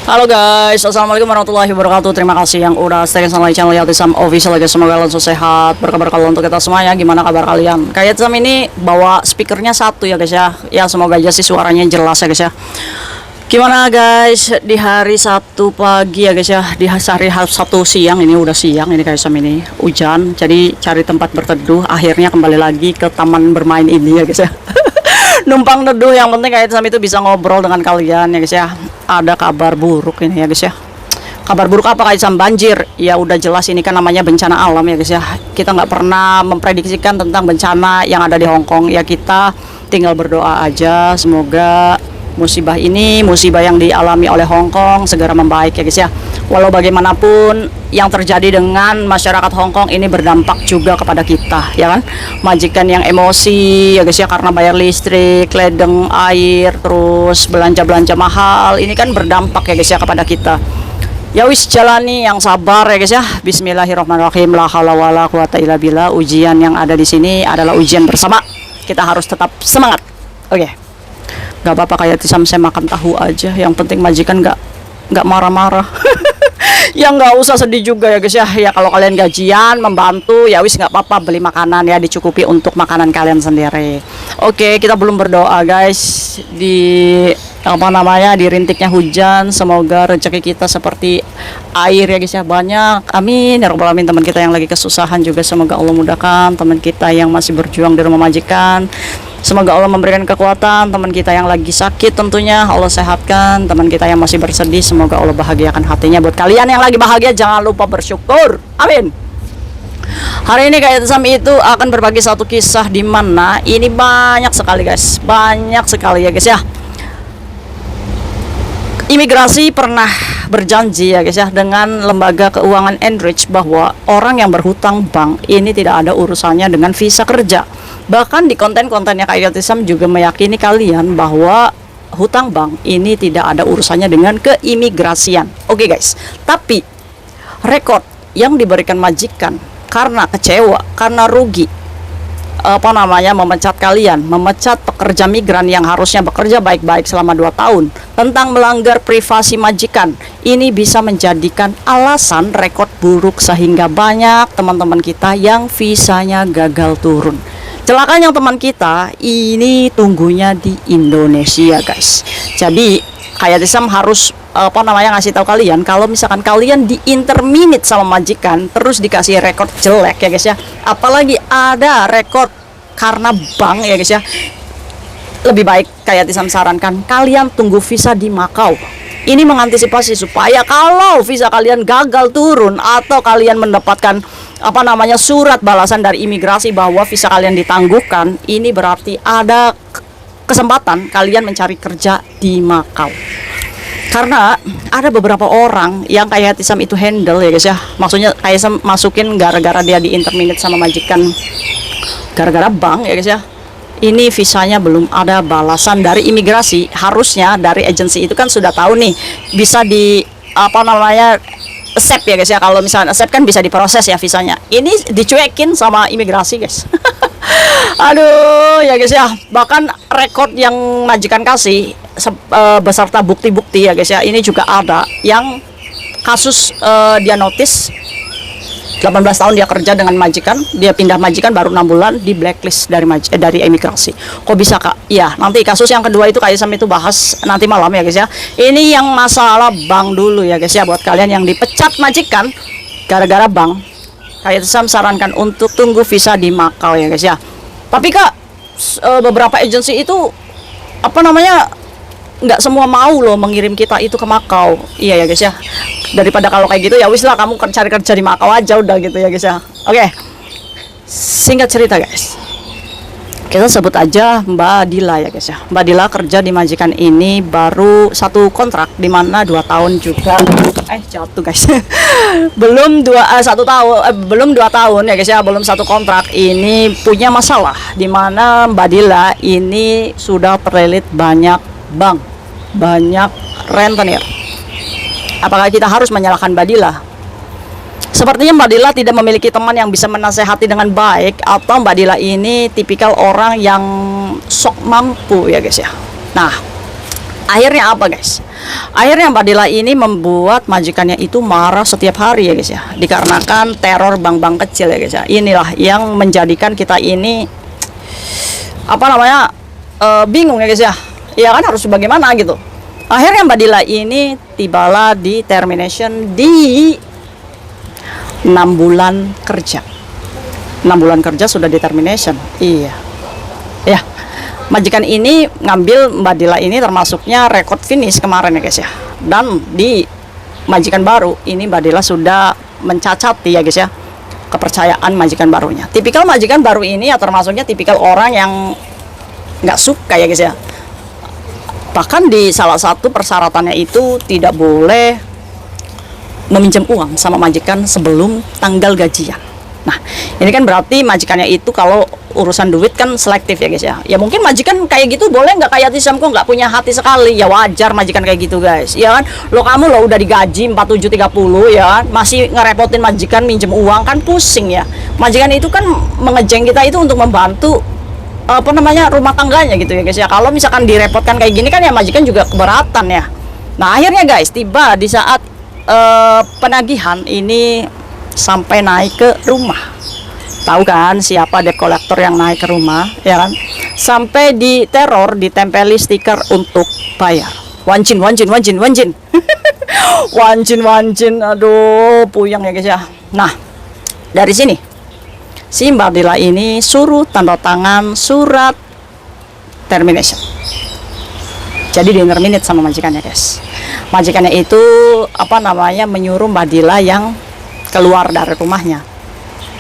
Halo guys, assalamualaikum warahmatullahi wabarakatuh. Terima kasih yang udah stay sama channel Yatisam Official guys. Semoga kalian selalu sehat. Berkabar kalau untuk kita semuanya. Gimana kabar kalian? Kayak Yatisam ini bawa speakernya satu ya guys ya. Ya semoga aja sih suaranya jelas ya guys ya. Gimana guys di hari Sabtu pagi ya guys ya. Di hari Sabtu siang, ini udah siang ini guys, ini hujan. Jadi cari tempat berteduh. Akhirnya kembali lagi ke taman bermain ini ya guys ya. Numpang neduh, yang penting kayak Sam itu bisa ngobrol dengan kalian ya guys ya. Ada kabar buruk ini ya guys ya. Kabar buruk apa kayak Sam? Banjir. Ya udah jelas ini kan namanya bencana alam ya guys ya. Kita nggak pernah memprediksikan tentang bencana yang ada di Hong Kong. Ya kita tinggal berdoa aja semoga musibah ini, musibah yang dialami oleh Hong Kong segera membaik ya guys ya. Walau bagaimanapun yang terjadi dengan masyarakat Hong Kong ini berdampak juga kepada kita ya kan. Majikan yang emosi ya guys ya karena bayar listrik, ledeng air, terus belanja-belanja mahal, ini kan berdampak ya guys ya kepada kita. Ya wis, jalani yang sabar ya guys ya. Bismillahirrahmanirrahim. La haula wala quwata illa billah. Ujian yang ada di sini adalah ujian bersama. Kita harus tetap semangat. Oke. Gak apa-apa kayak Tisam, saya makan tahu aja. Yang penting majikan nggak marah-marah. Ya nggak usah sedih juga ya guys ya. Ya kalau kalian gajian membantu ya wis nggak apa-apa, beli makanan ya, dicukupi untuk makanan kalian sendiri. Oke, kita belum berdoa guys. Di di rintiknya hujan, semoga rezeki kita seperti air ya guys ya, banyak. Amin ya rabbal alamin. Teman kita yang lagi kesusahan juga semoga Allah mudahkan. Teman kita yang masih berjuang di rumah majikan, semoga Allah memberikan kekuatan. Teman kita yang lagi sakit tentunya Allah sehatkan. Teman kita yang masih bersedih semoga Allah bahagiakan hatinya. Buat kalian yang lagi bahagia jangan lupa bersyukur. Amin. Hari ini kayak Sam itu akan berbagi satu kisah di mana ini banyak sekali guys. Banyak sekali ya guys ya. Imigrasi pernah berjanji ya guys ya dengan lembaga keuangan Enrich bahwa orang yang berhutang bank ini tidak ada urusannya dengan visa kerja. Bahkan di konten-kontennya Kak Yatisam juga meyakini kalian bahwa hutang bank ini tidak ada urusannya dengan keimigrasian. Oke guys, tapi rekod yang diberikan majikan karena kecewa, karena rugi, memecat kalian, memecat pekerja migran yang harusnya bekerja baik-baik selama 2 tahun tentang melanggar privasi majikan, ini bisa menjadikan alasan rekod buruk sehingga banyak teman-teman kita yang visanya gagal turun. Celakanya teman kita ini tunggunya di Indonesia guys. Jadi kayak Tisam harus ngasih tahu kalian kalau misalkan kalian di interminate sama majikan terus dikasih rekod jelek ya guys ya, apalagi ada rekod karena bank ya guys ya, lebih baik kayak Tisam sarankan kalian tunggu visa di Macau. Ini mengantisipasi supaya kalau visa kalian gagal turun atau kalian mendapatkan surat balasan dari imigrasi bahwa visa kalian ditangguhkan, ini berarti ada kesempatan kalian mencari kerja di Macau. Karena ada beberapa orang yang kayak Tisam itu handle ya guys ya, maksudnya kayak Tisam masukin gara-gara dia di interminate sama majikan gara-gara bank ya guys ya. Ini visanya belum ada balasan dari imigrasi. Harusnya dari agensi itu kan sudah tahu nih bisa di accept ya guys ya. Kalau misalnya accept kan bisa diproses ya visanya. Ini dicuekin sama imigrasi guys. Aduh ya guys ya. Bahkan rekod yang majikan kasih beserta bukti-bukti ya guys ya, ini juga ada yang kasus dia notice 18 tahun dia kerja dengan majikan, dia pindah majikan baru 6 bulan di blacklist dari imigrasi. Kok bisa Kak? Ya, nanti kasus yang kedua itu kayak Sam itu bahas nanti malam ya guys ya. Ini yang masalah bank dulu ya guys ya, buat kalian yang dipecat majikan gara-gara bank. Kayak Sam sarankan untuk tunggu visa di Macau ya guys ya. Tapi Kak, beberapa agensi itu nggak semua mau loh mengirim kita itu ke Macau. Iya ya guys ya. Daripada kalau kayak gitu ya wis lah kamu cari kerja di Macau aja udah gitu ya guys ya. Oke. Singkat cerita guys, kita sebut aja Mbak Dila ya guys ya. Mbak Dila kerja di majikan ini baru 1 kontrak, dimana 2 tahun juga. Jatuh guys. belum 2 tahun ya guys ya, belum 1 kontrak ini punya masalah, dimana Mbak Dila ini sudah terlilit banyak bank, banyak rentenir. Apakah kita harus menyalahkan Mbak Dila? Sepertinya Mbak Dila tidak memiliki teman yang bisa menasehati dengan baik, atau Mbak Dila ini tipikal orang yang sok mampu ya guys ya. Nah, akhirnya apa guys? Akhirnya Mbak Dila ini membuat majikannya itu marah setiap hari ya guys ya, dikarenakan teror bank-bank kecil ya guys ya. Inilah yang menjadikan kita ini apa namanya bingung ya guys ya. Ya kan harus bagaimana gitu. Akhirnya Mbak Dila ini tibalah di termination di 6 bulan kerja. 6 bulan kerja sudah di termination. Iya. Ya. Majikan ini ngambil Mbak Dila ini termasuknya record finish kemarin ya guys ya. Dan di majikan baru ini Mbak Dila sudah mencacati ya guys ya kepercayaan majikan barunya. Tipikal majikan baru ini ya termasuknya tipikal orang yang nggak suka ya guys ya. Bahkan di salah satu persyaratannya itu tidak boleh meminjam uang sama majikan sebelum tanggal gajian. Nah, ini kan berarti majikannya itu kalau urusan duit kan selektif ya guys ya. Ya mungkin majikan kayak gitu boleh nggak kayak Tisam kok nggak punya hati sekali. Ya wajar majikan kayak gitu guys. Ya kan, kamu lo udah digaji 4730 ya kan, masih ngerepotin majikan minjem uang kan pusing ya. Majikan itu kan mengejeng kita itu untuk membantu apa namanya rumah tangganya gitu ya guys ya. Kalau misalkan direpotkan kayak gini kan ya majikan juga keberatan ya. Nah akhirnya guys tiba di saat penagihan ini sampai naik ke rumah. Tahu kan siapa debt collector yang naik ke rumah ya kan, sampai diteror, ditempeli stiker untuk bayar. Wanjin wanjin wanjin wanjin wanjin wanjin, aduh puyeng ya guys ya. Nah dari sini si Mbak Dila ini suruh tanda tangan surat termination. Jadi di terminate sama majikannya guys. Majikannya itu apa namanya menyuruh Mbak Dila yang keluar dari rumahnya.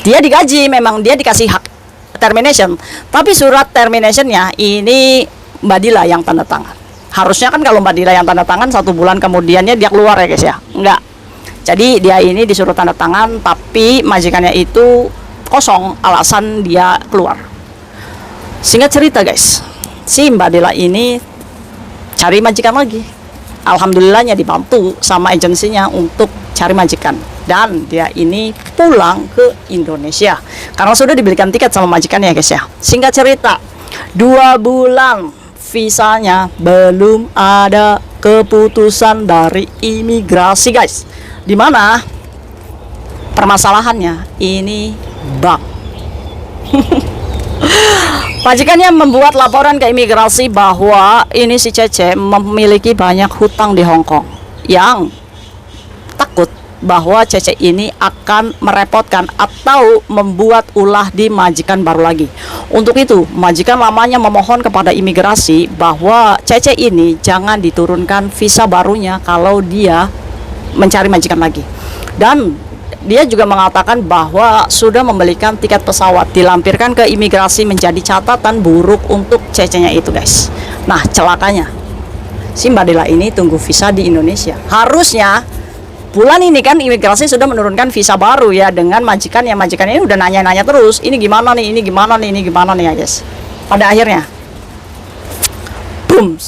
Dia digaji, memang dia dikasih hak termination, tapi surat terminationnya ini Mbak Dila yang tanda tangan. Harusnya kan kalau Mbak Dila yang tanda tangan 1 bulan kemudiannya dia keluar ya guys ya. Enggak. Jadi dia ini disuruh tanda tangan tapi majikannya itu kosong, alasan dia keluar. Singkat cerita guys, si Mbak Dila ini cari majikan lagi. Alhamdulillahnya dibantu sama agensinya untuk cari majikan, dan dia ini pulang ke Indonesia karena sudah dibelikan tiket sama majikannya guys ya. Singkat cerita 2 bulan visanya belum ada keputusan dari imigrasi guys. Dimana permasalahannya ini bank. Majikannya membuat laporan ke imigrasi bahwa ini si Cece memiliki banyak hutang di Hong Kong, yang takut bahwa Cece ini akan merepotkan atau membuat ulah di majikan baru lagi. Untuk itu majikan lamanya memohon kepada imigrasi bahwa Cece ini jangan diturunkan visa barunya kalau dia mencari majikan lagi. Dan dia juga mengatakan bahwa sudah membelikan tiket pesawat, dilampirkan ke imigrasi menjadi catatan buruk untuk Cece-nya itu guys. Nah celakanya si Mbak Dila ini tunggu visa di Indonesia. Harusnya bulan ini kan imigrasi sudah menurunkan visa baru ya dengan majikan, yang majikan ini udah nanya-nanya terus, ini gimana nih, ini gimana nih, ini gimana nih ya guys. Pada akhirnya boom,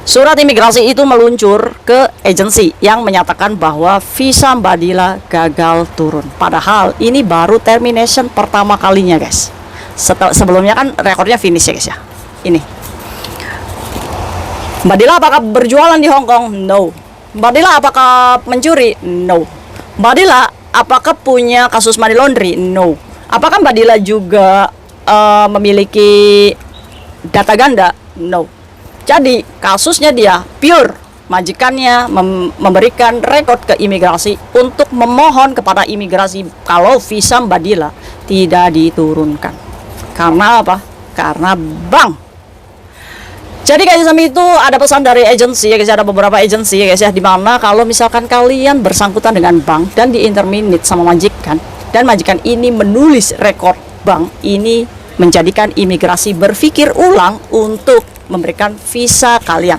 surat imigrasi itu meluncur ke agensi yang menyatakan bahwa visa Mbak Dila gagal turun. Padahal ini baru termination pertama kalinya guys. Sebelumnya kan rekornya finish ya guys ya. Ini Mbak Dila apakah berjualan di Hong Kong? No. Mbak Dila apakah mencuri? No. Mbak Dila apakah punya kasus money laundry? No. Apakah Mbak Dila juga memiliki data ganda? No. Jadi kasusnya dia pure majikannya memberikan rekod ke imigrasi untuk memohon kepada imigrasi kalau visa Mbak Dila tidak diturunkan. Karena apa? Karena bank. Jadi guys, sama itu ada pesan dari agensi ya guys, ada beberapa agensi ya guys ya, dimana kalau misalkan kalian bersangkutan dengan bank dan di-interminate sama majikan, dan majikan ini menulis rekod bank, ini menjadikan imigrasi berpikir ulang untuk memberikan visa kalian.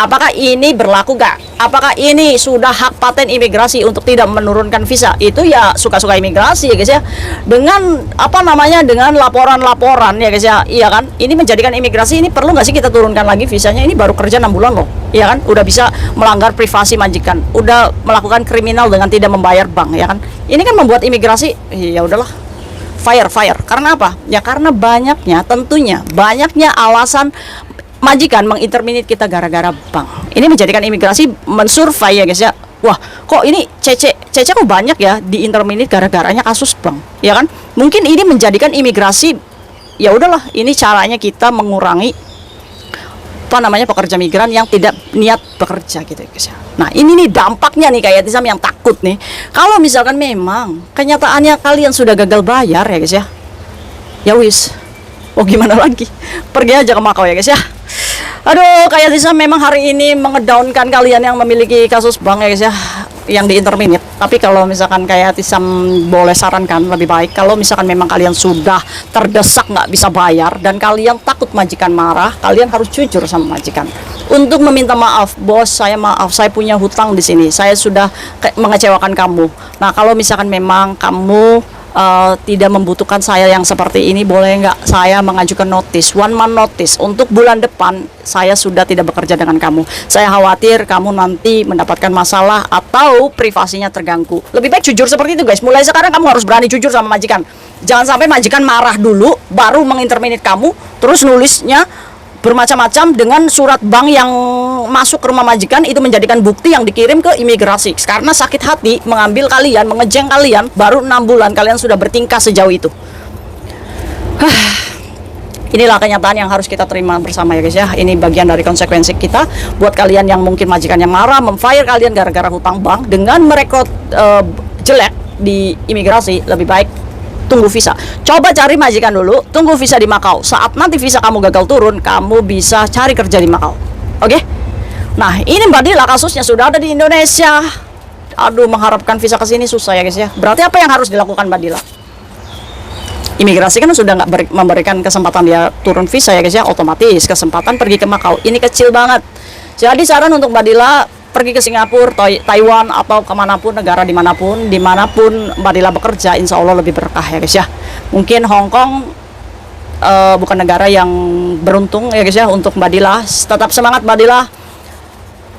Apakah ini berlaku gak? Apakah ini sudah hak paten imigrasi untuk tidak menurunkan visa? Itu ya suka-suka imigrasi ya guys ya. Dengan apa namanya, dengan laporan-laporan ya guys ya. Iya kan? Ini menjadikan imigrasi ini perlu nggak sih kita turunkan lagi visanya? Ini baru kerja 6 bulan loh. Iya kan? Udah bisa melanggar privasi majikan, udah melakukan kriminal dengan tidak membayar bank ya kan. Ini kan membuat imigrasi ya udahlah, fire. Karena apa? Ya karena banyaknya, tentunya banyaknya alasan majikan menginterminate kita gara-gara bank. Ini menjadikan imigrasi mensurvey ya guys ya. Wah, kok ini Cece kok banyak ya di interminate gara-garanya kasus bank, ya kan? Mungkin ini menjadikan imigrasi, ya udahlah, ini caranya kita mengurangi pekerja migran yang tidak niat bekerja gitu ya guys ya. Nah ini nih dampaknya nih kayak Tisam yang takut nih. Kalau misalkan memang kenyataannya kalian sudah gagal bayar ya guys ya, ya wis, oh gimana lagi, pergi aja ke Makau ya guys ya. Aduh, kayak Tisam memang hari ini mengedownkan kalian yang memiliki kasus bank ya guys ya, yang di interminate. Tapi kalau misalkan kayak Tisam boleh sarankan, lebih baik kalau misalkan memang kalian sudah terdesak nggak bisa bayar dan kalian takut majikan marah, kalian harus jujur sama majikan untuk meminta maaf. Bos, saya maaf, saya punya hutang di sini, saya sudah mengecewakan kamu. Nah kalau misalkan memang kamu tidak membutuhkan saya yang seperti ini, boleh nggak saya mengajukan notice, 1 month notice, untuk bulan depan saya sudah tidak bekerja dengan kamu. Saya khawatir kamu nanti mendapatkan masalah atau privasinya terganggu. Lebih baik jujur seperti itu guys. Mulai sekarang kamu harus berani jujur sama majikan. Jangan sampai majikan marah dulu baru menginterminate kamu, terus nulisnya bermacam-macam dengan surat bank yang masuk ke rumah majikan, itu menjadikan bukti yang dikirim ke imigrasi. Karena sakit hati mengambil kalian, mengejeng kalian, baru 6 bulan kalian sudah bertingkah sejauh itu. Inilah kenyataan yang harus kita terima bersama ya guys ya. Ini bagian dari konsekuensi kita. Buat kalian yang mungkin majikan yang marah, memfire kalian gara-gara hutang bank dengan merekrut jelek di imigrasi, lebih baik tunggu visa. Coba cari majikan dulu, tunggu visa di Makau. Saat nanti visa kamu gagal turun, kamu bisa cari kerja di Makau. Oke? Nah, ini Mbak Dila kasusnya sudah ada di Indonesia. Aduh, mengharapkan visa ke sini susah ya guys ya. Berarti apa yang harus dilakukan Mbak Dila? Imigrasi kan sudah nggak memberikan kesempatan dia turun visa ya guys ya, otomatis kesempatan pergi ke Makau ini kecil banget. Jadi saran untuk Mbak Dila, pergi ke Singapura, Taiwan, atau kemanapun, negara dimanapun Mbak Dila bekerja, insya Allah lebih berkah ya guys ya. Mungkin Hong Kong bukan negara yang beruntung ya guys ya untuk Mbak Dila. Tetap semangat Mbak Dila,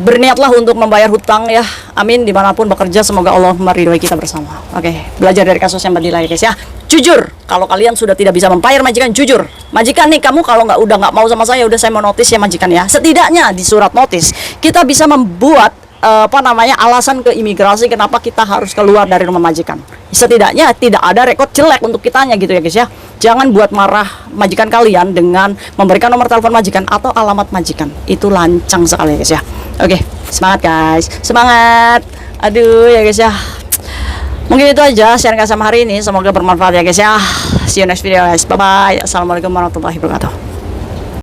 berniatlah untuk membayar hutang ya, amin. Dimanapun bekerja, semoga Allah meridhoi kita bersama. Oke, belajar dari kasusnya Mbak Dila ya guys ya. Jujur, kalau kalian sudah tidak bisa membayar majikan, jujur. Majikan nih, kamu kalau udah nggak mau sama saya, udah saya mau notis ya majikan ya. Setidaknya di surat notis kita bisa membuat alasan ke imigrasi kenapa kita harus keluar dari rumah majikan. Setidaknya tidak ada rekod jelek untuk kitanya gitu ya guys ya. Jangan buat marah majikan kalian dengan memberikan nomor telepon majikan atau alamat majikan. Itu lancang sekali ya guys ya. Oke, semangat guys, semangat. Aduh ya guys ya. Mungkin itu aja sharing sama hari ini, semoga bermanfaat ya guys ya. See you next video guys, bye bye. Assalamualaikum warahmatullahi wabarakatuh.